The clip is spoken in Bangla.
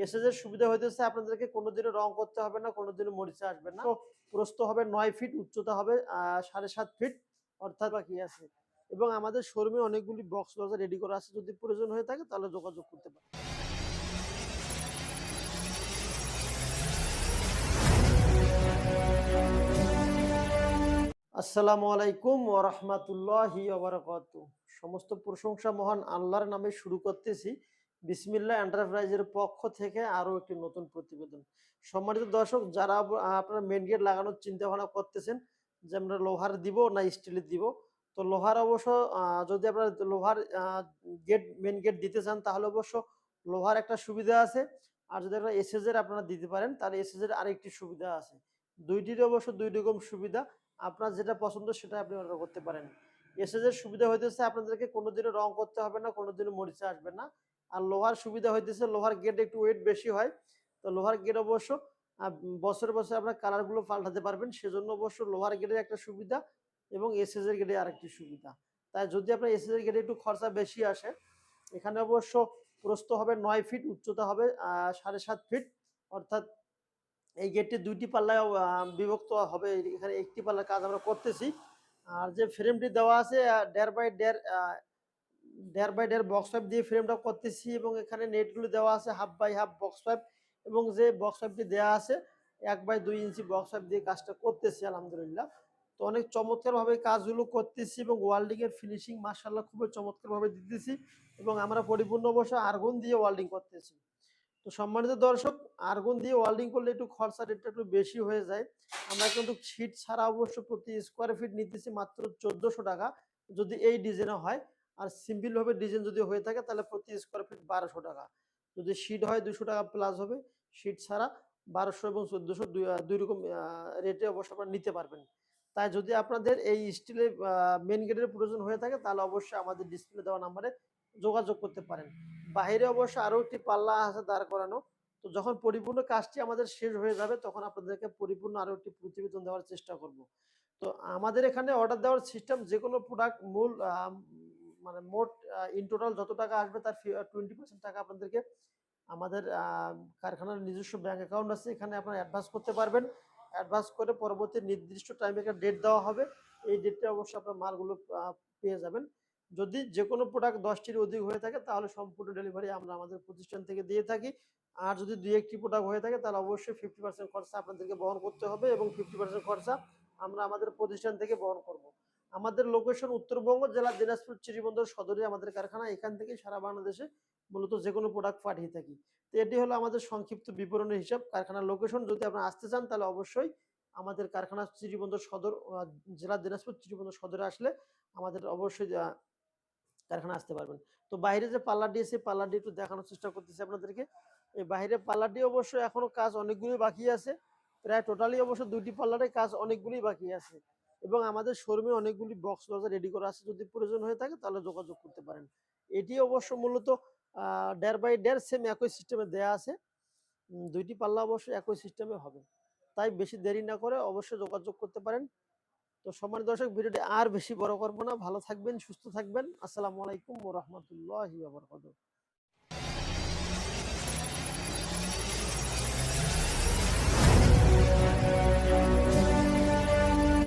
এসএসের সুবিধা হইতেছে আপনাদেরকে কোনোদিনও রং করতে হবে না, কোনোদিনও মরিচা আসবে না। প্রস্থ হবে 9 ফিট, উচ্চতা হবে 7.5 ফিট, অর্থাৎ বাকি আছে। এবং আমাদের শোরুমে অনেকগুলি বক্স দরজা রেডি করা আছে, যদি প্রয়োজন হয়ে থাকে তাহলে যোগাযোগ করতে পারেন। আসসালামু আলাইকুম ওয়া রাহমাতুল্লাহি ওয়া বারাকাতুহু। সমস্ত প্রশংসা মহান আল্লাহর নামে শুরু করতেছি। বিসমিল্লাহ এন্টারপ্রাইজের পক্ষ থেকে আরো একটি নতুন প্রতিবেদন। সম্মানিত দর্শক, যারা আপনারা মেইন গেট লাগানোর চিন্তা ভাবনা করতেছেন যে আমরা লোহার দিব না স্টিলের দিব, তো লোহার অবশ্য যদি আপনারা লোহার মেইন গেট দিতে চান তাহলে অবশ্য লোহার একটা সুবিধা আছে। আর যদি আপনারা এসএস এর আপনারা দিতে পারেন তাহলে এসএস এর আরেকটি সুবিধা আছে। দুইটির অবশ্য দুই রকম সুবিধা। আপনার যেটা পছন্দ সেটা আপনি অর্ডার করতে পারেন। এসএস এর সুবিধা হইতেছে আপনাদেরকে কোনোদিনও রং করতে হবে না, কোনোদিনও মরিচা আসবে না। আর লোহার সুবিধা হইতেছে লোহার গেট একটু ওয়েট বেশি হয়। তো লোহার গেট অবশ্য বছরে বছরে আপনার কালারগুলো পাল্টাতে পারবেন। সেজন্য অবশ্য লোহার গেটের একটা সুবিধা এবং এসএস এর গেটে আরেকটি সুবিধা। তাই যদি আপনার এসএস এর গেটে একটু খরচা বেশি আসে, এখানে অবশ্য প্রস্থ হবে 9 ফিট, উচ্চতা হবে 7.5 ফিট, অর্থাৎ এই গেটটি দুইটি পাল্লায় বিভক্ত হবে। এখানে একটি পাল্লার কাজ আমরা করতেছি। আর যে ফ্রেমটি দেওয়া আছে 1.5 বাই 1.5 বক্স পাইপ দিয়ে ফ্রেমটা করতেছি এবং এখানে নেটগুলো দেওয়া আছে 1/2 বক্স পাইপ, এবং যে বক্স পাইপটি দেওয়া আছে 1/2 ইঞ্চি বক্স পাইপ দিয়ে কাজটা করতেছি আলহামদুলিল্লাহ। তো অনেক চমৎকারভাবে কাজগুলো করতেছি এবং ওয়াল্ডিং এর ফিনিশিং মাশাআল্লাহ খুবই চমৎকারভাবে দিতেছি এবং আমরা পরিপূর্ণ অবশ্য আর্গন দিয়ে ওয়াল্ডিং করতেছি। তো সম্মানিত দর্শক, আর্গন দিয়ে ওয়েল্ডিং করলে একটু খরচা রেটটা একটু বেশি হয়ে যায়। আমরা কিন্তু শীট ছাড়া অবশ্য প্রতি স্কোয়ার ফিট নিতেছি মাত্র 1400 টাকা, যদি এই ডিজাইনে হয়। আর সিম্পল ভাবে ডিজাইন যদি হয়ে থাকে তাহলে প্রতি স্কোয়ার ফিট 1200 টাকা। যদি শীট হয় 200 টাকা প্লাস হবে, শীট ছাড়া 1200 এবং 1400 দুই রকম রেটে অবশ্য আপনারা নিতে পারবেন। তাই যদি আপনাদের এই স্টিলের মেন গেটের প্রয়োজন হয়ে থাকে তাহলে অবশ্যই আমাদের ডিসপ্লে দেওয়া নাম্বারে যোগাযোগ করতে পারেন। বাইরে অবশ্য আরো একটি পাল্লা আছে দাঁড় করানো। তো যখন পরিপূর্ণ কাজটি আমাদের শেষ হয়ে যাবে তখন আপনাদেরকে পরিপূর্ণ আরো একটি প্রতিবেদন দেওয়ার চেষ্টা করব। তো আমাদের এখানে অর্ডার দেওয়ার সিস্টেম, যে কোনো প্রোডাক্ট মূল মানে মোট ইন টোটাল যত টাকা আসবে তার 20% টাকা আপনাদেরকে আমাদের কারখানার নিজস্ব ব্যাংক অ্যাকাউন্ট আছে, এখানে আপনারা অ্যাডভান্স করতে পারবেন। অ্যাডভান্স করে পরবর্তী নির্দিষ্ট টাইমে একটা ডেট দেওয়া হবে, এই ডেটে অবশ্যই আপনার মালগুলো পেয়ে যাবেন। যদি যে কোনো প্রোডাক্ট 10টির অধিক হয়ে থাকে তাহলে সম্পূর্ণ ডেলিভারি আমরা আমাদের প্রতিষ্ঠান থেকে দিয়ে থাকি। আর যদি দুই একটি প্রোডাক্ট হয়ে থাকে তাহলে অবশ্যই 50% খরচা আপনাদেরকে বহন করতে হবে এবং 50% খরচা আমরা আমাদের প্রতিষ্ঠান থেকে বহন করব। আমাদের লোকেশন উত্তরবঙ্গ জেলা দিনাজপুর চিরিবন্দর সদরে আমাদের কারখানা। এখান থেকেই সারা বাংলাদেশে মূলত যে কোনো প্রোডাক্ট পাঠিয়ে থাকি। তো এটি হলো আমাদের সংক্ষিপ্ত বিবরণের হিসাব। কারখানার লোকেশন যদি আপনারা আসতে চান তাহলে অবশ্যই আমাদের কারখানা চিরিবন্দর সদর, জেলা দিনাজপুর চিরিবন্দর সদরে আসলে আমাদের অবশ্যই কারখানা আসতে পারবেন। তো বাইরে যে পাল্লাটি আছে পাল্লাটি একটু দেখানোর চেষ্টা করতেছি আপনাদেরকে। এই বাইরে পাল্লাটি অবশ্য এখনো কাজ অনেকগুলি বাকি আছে। প্রায় টোটালি অবশ্য দুইটি পাল্লারের কাজ অনেকগুলি বাকি আছে এবং আমাদের শোরুমে অনেকগুলি বক্স দরজা রেডি করা আছে, যদি প্রয়োজন হয়ে থাকে তাহলে যোগাযোগ করতে পারেন। এটি অবশ্য মূলত 1.5 বাই 1.5 সেম একই সিস্টেমে দেয়া আছে। দুইটি পাল্লা অবশ্য একই সিস্টেমে হবে। তাই বেশি দেরি না করে অবশ্যই যোগাযোগ করতে পারেন। তো সম্মানিত দর্শক, ভিডিওটি আর বেশি বড় করব না। ভালো থাকবেন, সুস্থ থাকবেন। আসসালামু আলাইকুম ওয়া রাহমাতুল্লাহি ওয়া বারাকাতুহু।